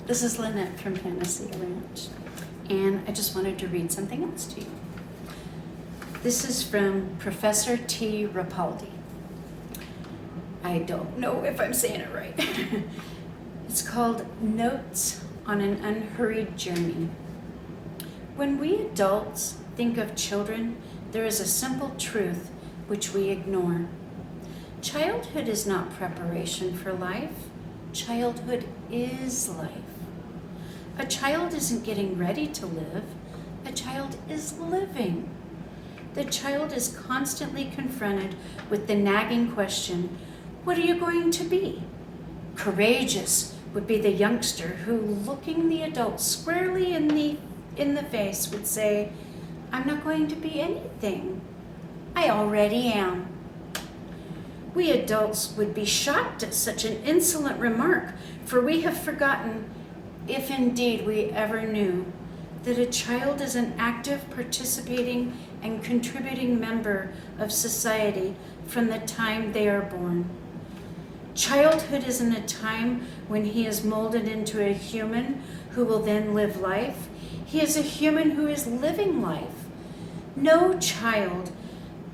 This is Lynette from Fantasy Ranch, and I just wanted to read something else to you. This is from Professor T. Ripaldi. I don't know if I'm saying it right. It's called Notes on an Unhurried Journey. When we adults think of children, there is a simple truth which we ignore. Childhood is not preparation for life. Childhood is life. A child isn't getting ready to live. A child is living. The child is constantly confronted with the nagging question, what are you going to be? Courageous would be the youngster who, looking the adult squarely in the face, would say, I'm not going to be anything. I already am. We adults would be shocked at such an insolent remark, for we have forgotten, if indeed we ever knew, that a child is an active, participating, and contributing member of society from the time they are born. Childhood isn't a time when he is molded into a human who will then live life. He is a human who is living life. No child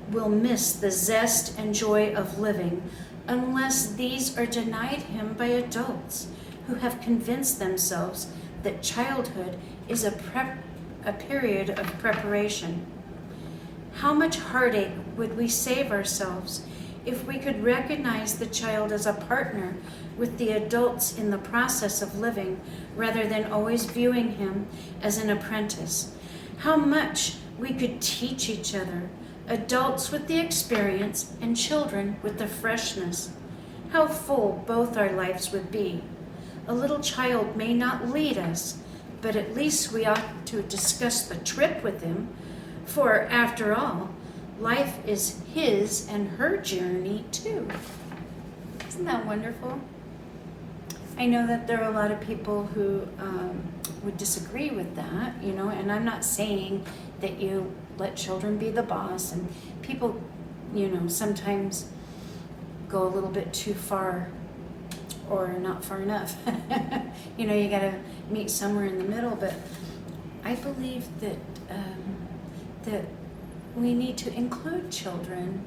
will miss the zest and joy of living unless these are denied him by adults who have convinced themselves that childhood is a period of preparation. How much heartache would we save ourselves if we could recognize the child as a partner with the adults in the process of living rather than always viewing him as an apprentice? How much we could teach each other, adults with the experience and children with the freshness. How full both our lives would be. A little child may not lead us, but at least we ought to discuss the trip with him, for after all, life is his and her journey too. Isn't that wonderful? I know that there are a lot of people who would disagree with that, and I'm not saying that you let children be the boss, and people, sometimes go a little bit too far or not far enough. You gotta meet somewhere in the middle, but I believe that that we need to include children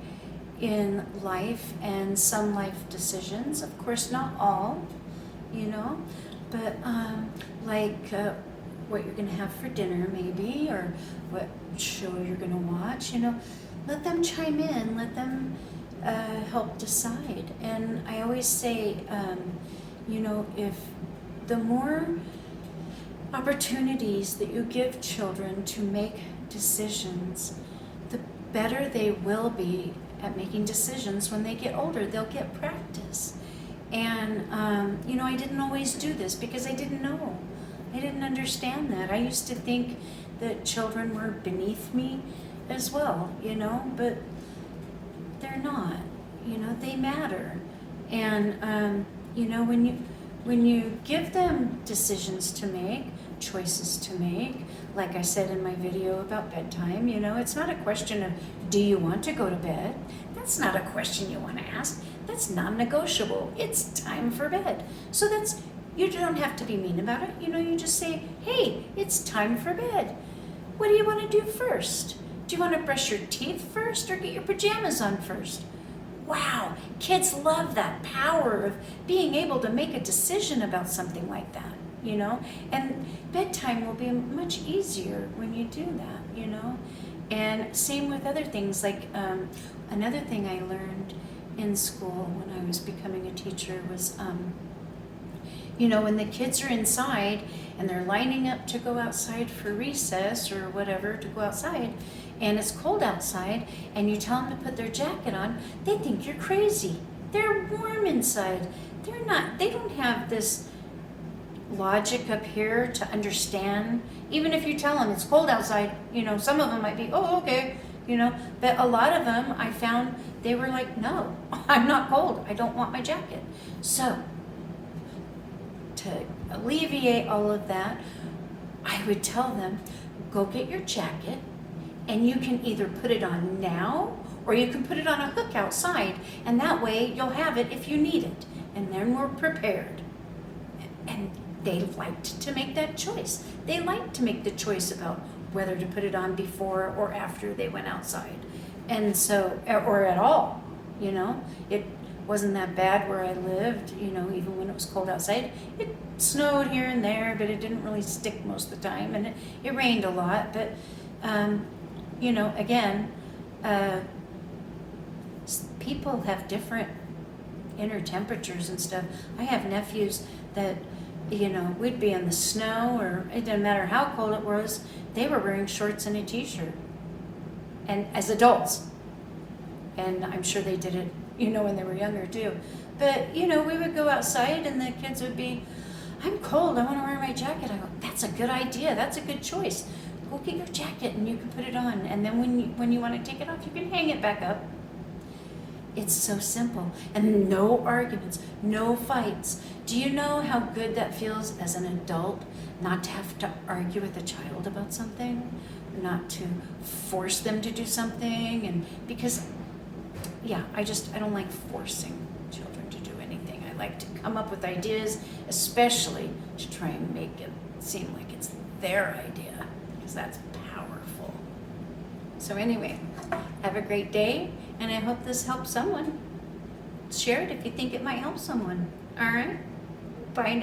in life and some life decisions. Of course, not all, but like what you're going to have for dinner maybe, or what show you're going to watch, let them chime in, let them help decide. And I always say, if the more opportunities that you give children to make decisions, the better they will be at making decisions when they get older. They'll get practice. And, I didn't always do this because I didn't know. I didn't understand that. I used to think that children were beneath me as well, but they're not. They matter. And, when you give them decisions to make, choices to make, like I said in my video about bedtime, it's not a question of, do you want to go to bed? That's not a question you want to ask. That's non-negotiable. It's time for bed. So you don't have to be mean about it. You just say, hey, it's time for bed. What do you want to do first? Do you want to brush your teeth first or get your pajamas on first? Wow, kids love that power of being able to make a decision about something like that, and bedtime will be much easier when you do that, and same with other things, like another thing I learned in school when I was becoming a teacher was, when the kids are inside and they're lining up to go outside for recess or whatever, to go outside, and it's cold outside, and you tell them to put their jacket on, they think you're crazy. They're warm inside. They don't have this logic up here to understand. Even if you tell them it's cold outside, some of them might be, oh, okay, but a lot of them, I found, they were like, no, I'm not cold. I don't want my jacket. So, to alleviate all of that, I would tell them, go get your jacket, and you can either put it on now or you can put it on a hook outside, and that way you'll have it if you need it, and then we're prepared. And they liked to make that choice. They liked to make the choice about whether to put it on before or after they went outside. And so, or at all, you know. It wasn't that bad where I lived, you know, even when it was cold outside. It snowed here and there, but it didn't really stick most of the time. And it rained a lot, but, you know, again, people have different inner temperatures and stuff. I have nephews that, you know, we'd be in the snow, or it didn't matter how cold it was, they were wearing shorts and a t-shirt, and as adults. And I'm sure they did it, you know, when they were younger too. But, you know, we would go outside and the kids would be, I'm cold, I want to wear my jacket. I go, that's a good idea, that's a good choice. Go get your jacket and you can put it on. And then when you want to take it off, you can hang it back up. It's so simple. And no arguments, no fights. Do you know how good that feels as an adult not to have to argue with a child about something? Not to force them to do something? And because, yeah, I don't like forcing children to do anything. I like to come up with ideas, especially to try and make it seem like it's their idea, because that's powerful. So anyway, have a great day, and I hope this helps someone. Share it if you think it might help someone. All right? Bye now.